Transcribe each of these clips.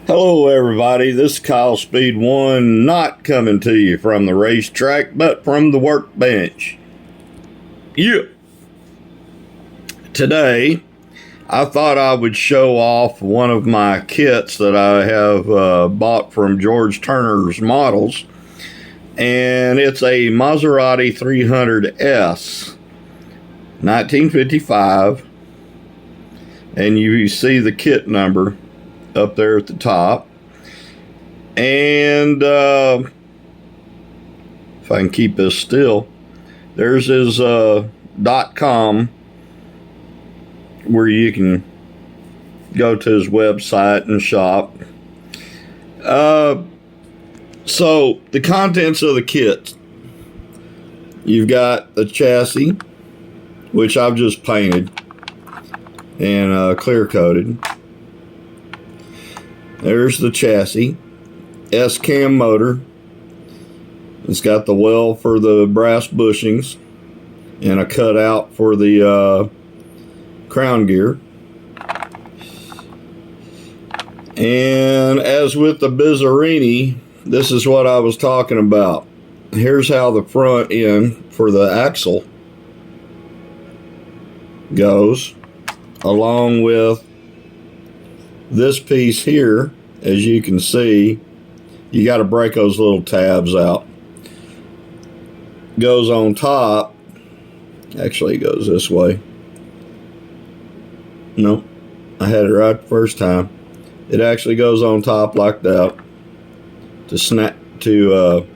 Hello everybody, this is Kyle Speed 1, not coming to you from the racetrack, but from the workbench. Yeah. Today, I thought I would show off one of my kits that I have bought from George Turner's Models, and it's a Maserati 300S, 1955, and you see the kit number up there at the top. And if I can keep this still, there's his .com, where you can go to his website and shop. So the contents of the kit: you've got the chassis, which I've just painted and clear coated. There's the chassis, S-cam motor. It's got the well for the brass bushings and a cutout for the crown gear. And as with the Maserati, this is what I was talking about. Here's how the front end for the axle goes, along with this piece here. As you can see, you got to break those little tabs out. Goes on top. Actually, it goes this way. No, I had it right the first time. It actually goes on top like that to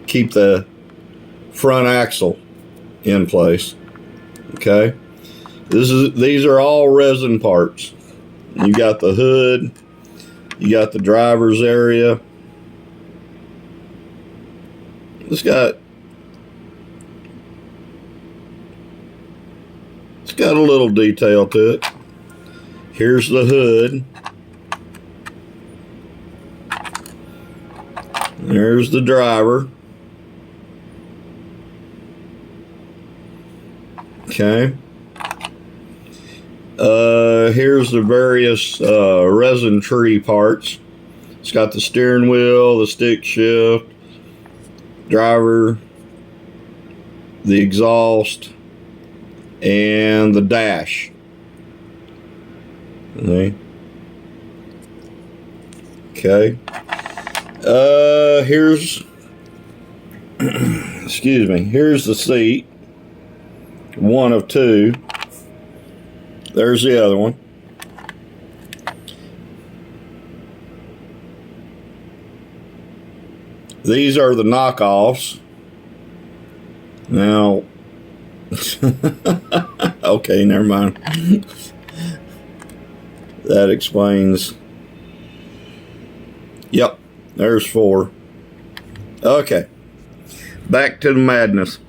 keep the front axle in place. Okay, these are all resin parts. You got the hood, you got the driver's area. It's got a little detail to it. Here's the hood. There's the driver. Okay. Here's the various resin tree parts. It's got the steering wheel, the stick shift, driver, the exhaust, and the dash. Okay. Here's excuse me, here's the seat. One of two. There's the other one. These are the knockoffs. Now, okay, never mind. That explains. Yep, there's four. Okay, back to the madness.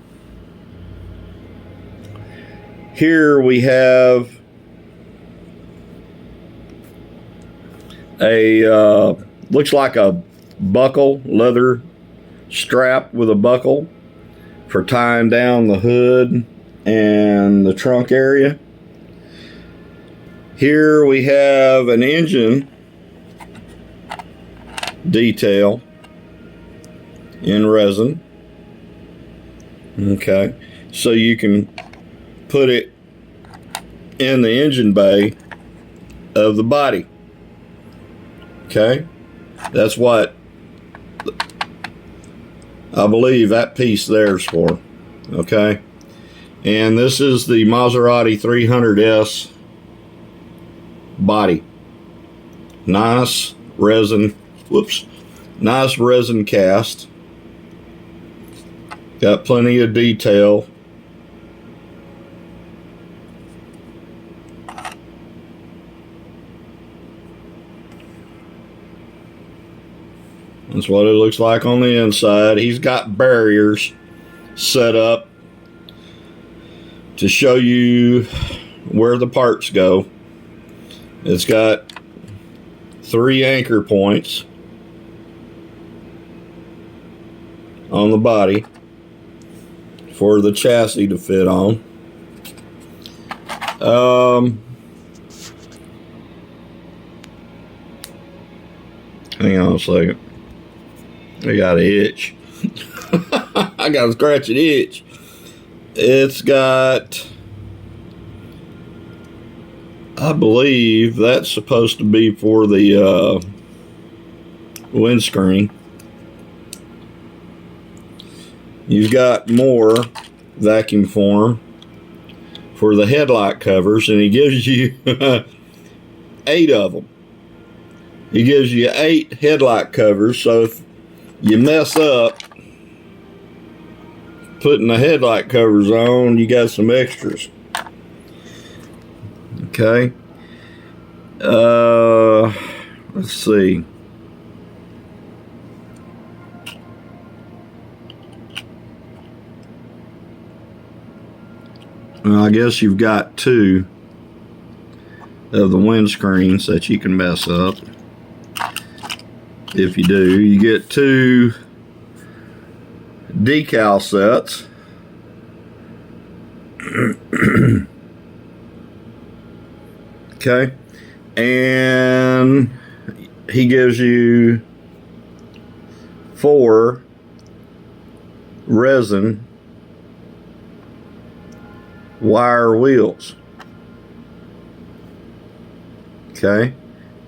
Here we have a looks like a buckle, leather strap with a buckle for tying down the hood and the trunk area. Here we have an engine detail in resin. Okay, so you can put it in the engine bay of the body. Okay, that's what I believe that piece there's for. Okay, and this is the Maserati 300S body. Nice resin, nice resin cast. Got plenty of detail. That's what it looks like on the inside. He's got barriers set up to show you where the parts go. It's got 3 anchor points on the body for the chassis to fit on. Hang on a second. I got an itch. I got a scratching itch. It's got, I believe that's supposed to be for the windscreen. You've got more vacuum form for the headlight covers, and he gives you 8 of them. He gives you 8 headlight covers, so if you mess up putting the headlight covers on, you got some extras. Okay. Let's see. Well, I guess you've got 2 of the windscreens that you can mess up. If you do, you get 2 decal sets. Okay. And he gives you 4 resin wire wheels. Okay.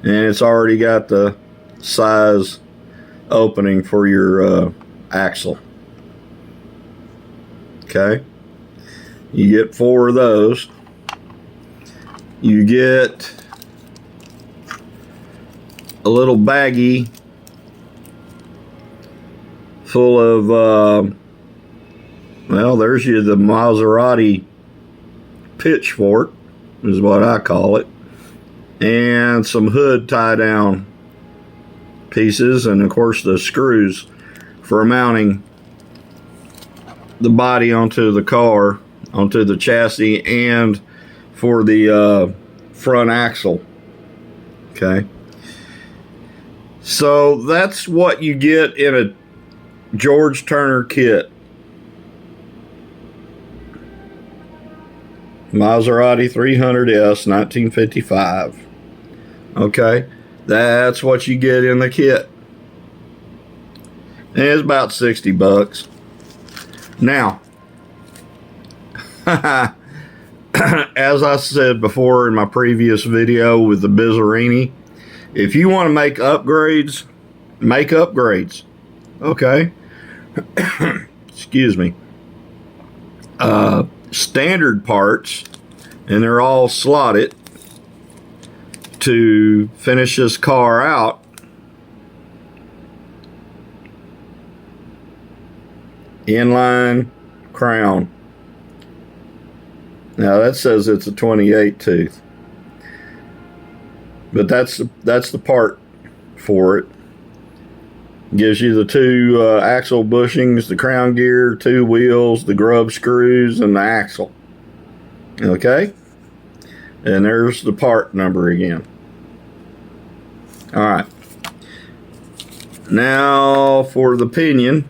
And it's already got the size opening for your axle. Okay. You get 4 of those. You get a little baggie full of well, there's you the Maserati pitchfork is what I call it, and some hood tie down pieces, and of course the screws for mounting the body onto the car, onto the chassis, and for the front axle. Okay, so that's what you get in a George Turner kit. Maserati 300S 1955. Okay, that's what you get in the kit, and it's about $60. Now, as I said before in my previous video with the Bizzarini, if you want to make upgrades, make upgrades. Okay. Excuse me. Standard parts, and they're all slotted to finish this car out. Inline crown. Now that says it's a 28 tooth, but that's the part for it. Gives you the 2 axle bushings, the crown gear, 2 wheels, the grub screws, and the axle. Okay, and there's the part number again. All right. Now for the pinion.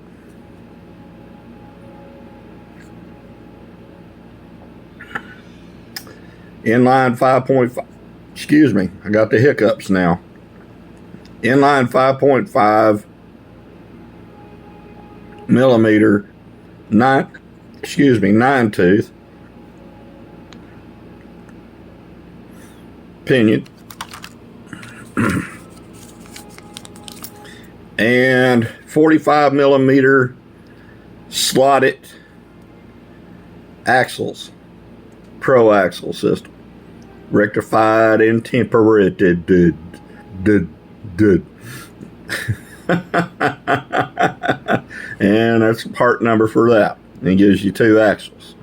Inline 5.5, excuse me, I got the hiccups now. Inline 5.5 millimeter 9 tooth pinion, and 45 millimeter slotted axles, pro axle system, rectified and tempered. And that's the part number for that. It gives you 2 axles.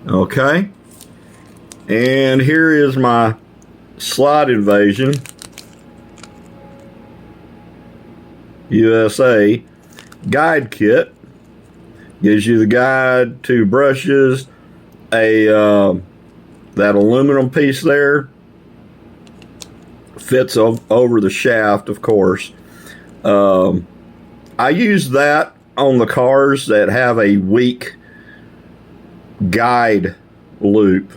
Okay. And here is my Slide Invasion USA guide kit. Gives you the guide, 2 brushes, that aluminum piece there fits over the shaft, of course. I use that on the cars that have a weak guide loop.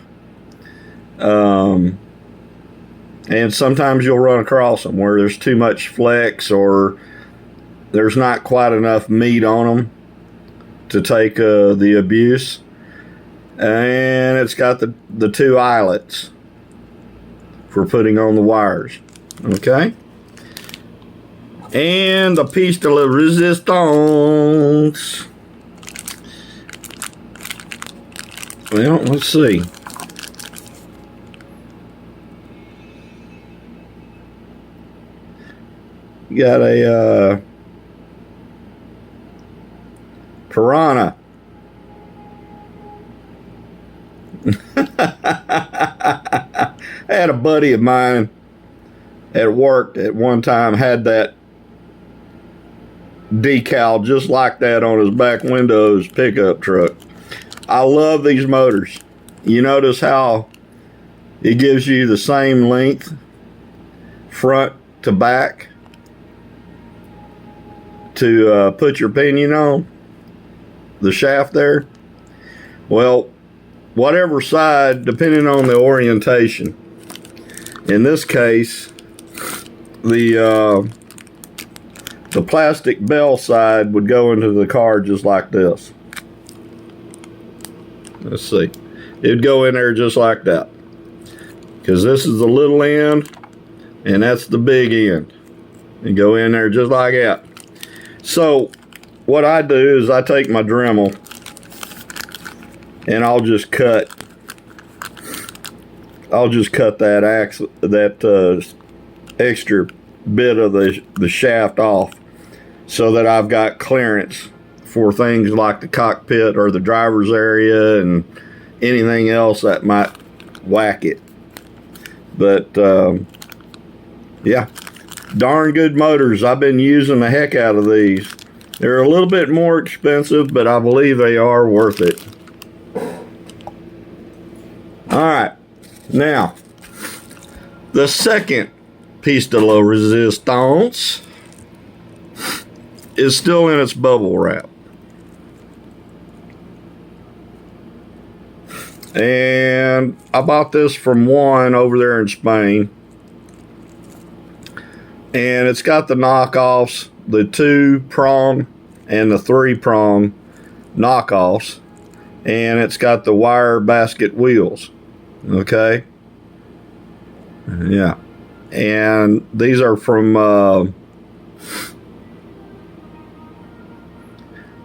And sometimes you'll run across them where there's too much flex or there's not quite enough meat on them to take the abuse. And it's got the two eyelets for putting on the wires. Okay? And the piece de resistance. Well, let's see. You got a Piranha. I had a buddy of mine at work at one time had that decal just like that on his back window of his pickup truck. I love these motors. You notice how it gives you the same length front to back to put your pinion on the shaft there. Well, whatever side, depending on the orientation. In this case, the plastic bell side would go into the car just like this. Let's see. It'd go in there just like that. Because this is the little end, and that's the big end. And go in there just like that. So, what I do is I take my Dremel, and I'll just cut that extra bit of the shaft off so that I've got clearance for things like the cockpit or the driver's area and anything else that might whack it. But yeah, darn good motors. I've been using the heck out of these. They're a little bit more expensive, but I believe they are worth it. Alright, now the second piece de la resistance is still in its bubble wrap. And I bought this from one over there in Spain. And it's got the knockoffs, the 2-prong and the 3-prong knockoffs. And it's got the wire basket wheels. Okay? Yeah. And these are from,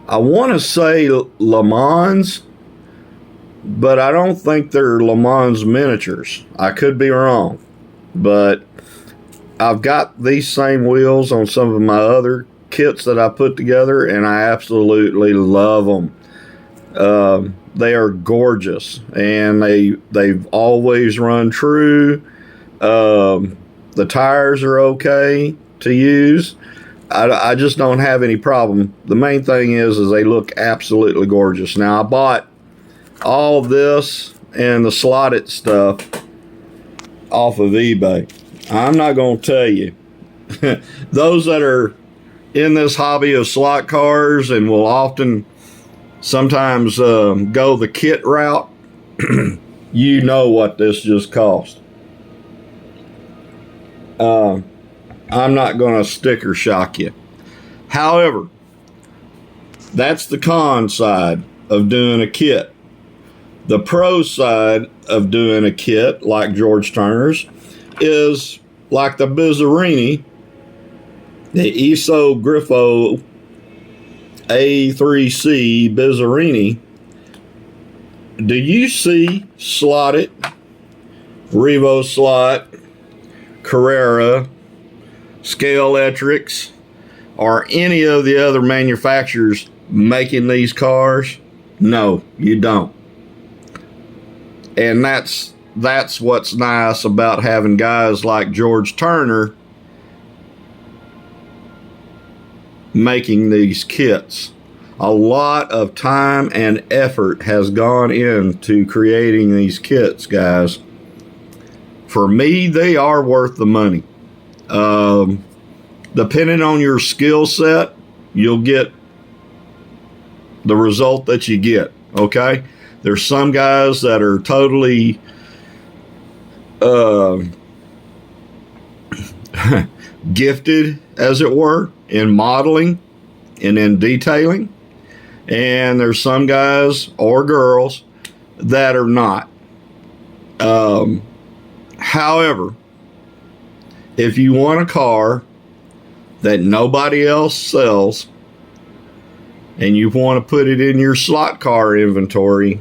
I want to say Le Mans, but I don't think they're Le Mans miniatures. I could be wrong. But I've got these same wheels on some of my other kits that I put together, and I absolutely love them. They are gorgeous, and they've always run true. The tires are okay to use. I just don't have any problem. The main thing is they look absolutely gorgeous. Now, I bought all of this and the slotted stuff off of eBay. I'm not going to tell you. Those that are in this hobby of slot cars and will often sometimes go the kit route, you know what this just cost. I'm not going to sticker shock you. However, that's the con side of doing a kit. The pro side of doing a kit like George Turner's is like the Bizzarini, the Iso Griffo A3C Bizzarini. Do you see slotted, Revo slot, Carrera, Scalextrics, or any of the other manufacturers making these cars? No, you don't. And that's what's nice about having guys like George Turner making these kits. A lot of time and effort has gone into creating these kits, guys. For me, they are worth the money. Depending on your skill set, you'll get the result that you get, okay? There's some guys that are totally gifted, as it were, in modeling and in detailing. And there's some guys or girls that are not. However, if you want a car that nobody else sells and you want to put it in your slot car inventory,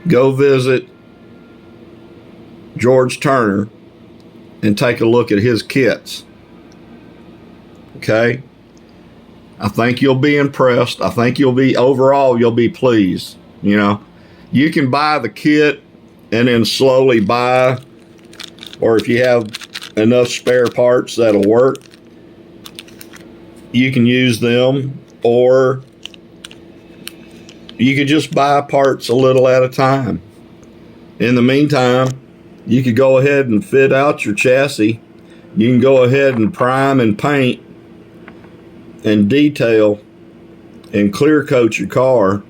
go visit George Turner and take a look at his kits. Okay? I think you'll be impressed. I think you'll be pleased. You know, you can buy the kit and then slowly buy, or if you have enough spare parts that'll work, you can use them, or you could just buy parts a little at a time. In the meantime, you could go ahead and fit out your chassis. You can go ahead and prime and paint and detail and clear coat your car.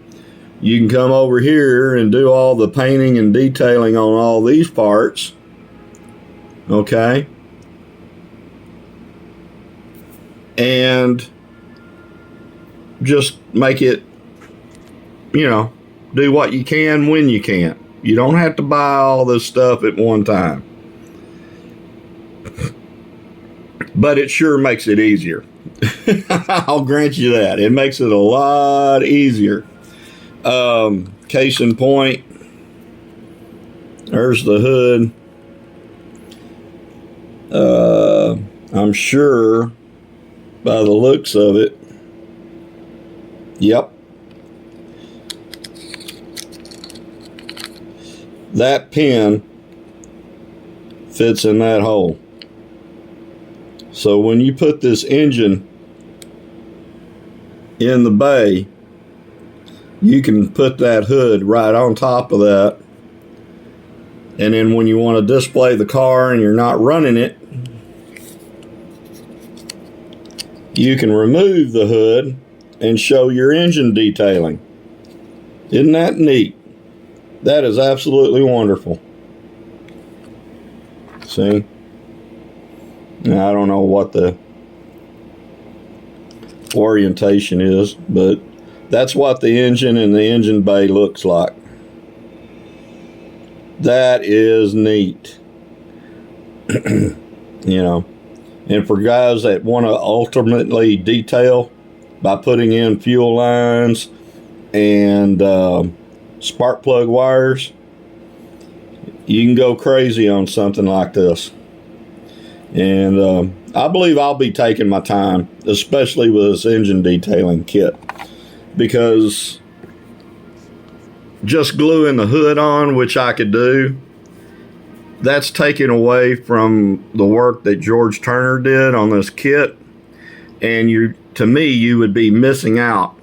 You can come over here and do all the painting and detailing on all these parts. Okay? And just make it, you know, do what you can when you can. You don't have to buy all this stuff at one time. But it sure makes it easier. I'll grant you that. It makes it a lot easier. Case in point, there's the hood. I'm sure by the looks of it, yep, that pin fits in that hole. So when you put this engine in the bay, you can put that hood right on top of that. And then when you want to display the car and you're not running it, you can remove the hood and show your engine detailing. Isn't that neat? That is absolutely wonderful. See? Now, I don't know what the orientation is, but that's what the engine and the engine bay looks like. That is neat. You know, and for guys that want to ultimately detail by putting in fuel lines and spark plug wires, you can go crazy on something like this. And I believe I'll be taking my time, especially with this engine detailing kit, because just gluing the hood on, which I could do, that's taken away from the work that George Turner did on this kit. And to me, you would be missing out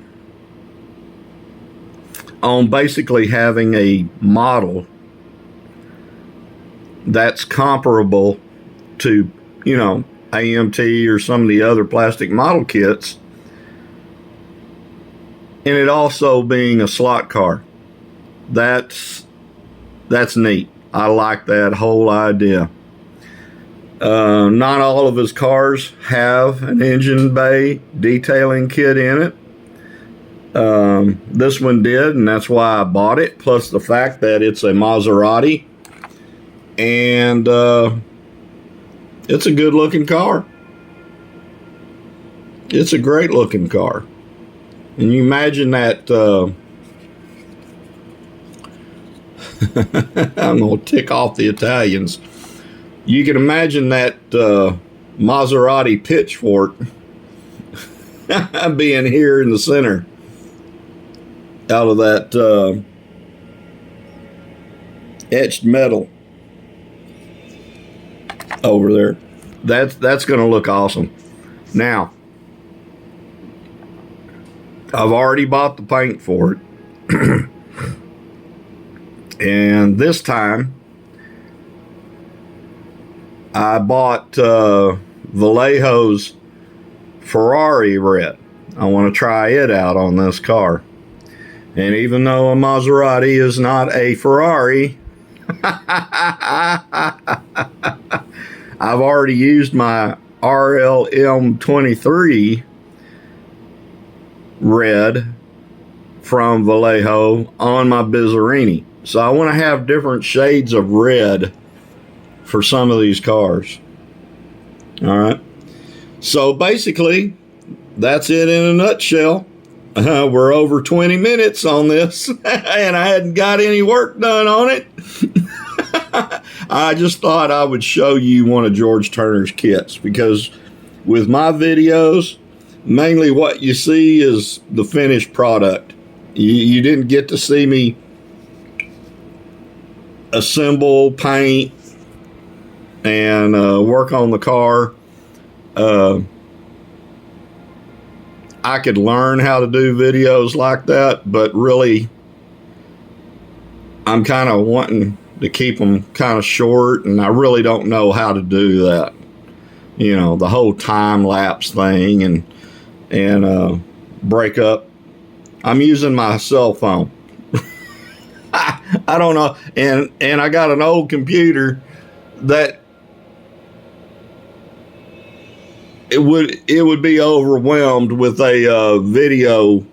on basically having a model that's comparable to, you know, AMT or some of the other plastic model kits, and it also being a slot car. That's neat. I like that whole idea. Not all of his cars have an engine bay detailing kit in it. This one did, and that's why I bought it, plus the fact that it's a Maserati, and it's a good looking car. It's a great looking car. And you imagine that, I'm going to tick off the Italians. You can imagine that Maserati pitchfork being here in the center out of that etched metal over there. That's going to look awesome. Now, I've already bought the paint for it. And this time, I bought Vallejo's Ferrari red. I want to try it out on this car. And even though a Maserati is not a Ferrari, I've already used my RLM23 red from Vallejo on my Maserati. So I want to have different shades of red for some of these cars. All right. So basically, that's it in a nutshell. We're over 20 minutes on this, and I hadn't got any work done on it. I just thought I would show you one of George Turner's kits, because with my videos, mainly what you see is the finished product. You didn't get to see me assemble, paint, and work on the car. I could learn how to do videos like that, but really, I'm kind of wanting to keep them kind of short, and I really don't know how to do that. You know, the whole time lapse thing and break up. I'm using my cell phone. I don't know, and I got an old computer that it would be overwhelmed with a video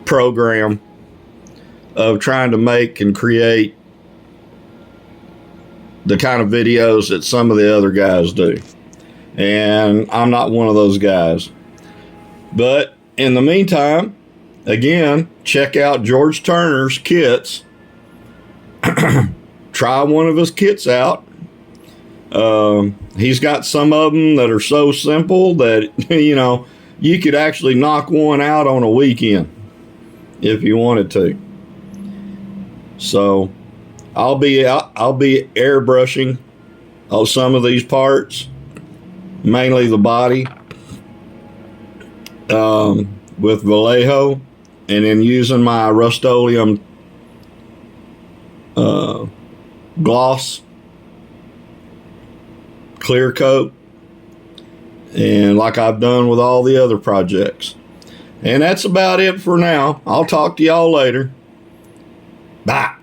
program of trying to make and create the kind of videos that some of the other guys do. And I'm not one of those guys. But in the meantime, again, check out George Turner's kits. Try one of his kits out. He's got some of them that are so simple that, you know, you could actually knock one out on a weekend if you wanted to. So I'll be airbrushing on some of these parts, mainly the body, with Vallejo, and then using my Rust-Oleum gloss clear coat, and like I've done with all the other projects. And that's about it for now. I'll talk to y'all later. Bye.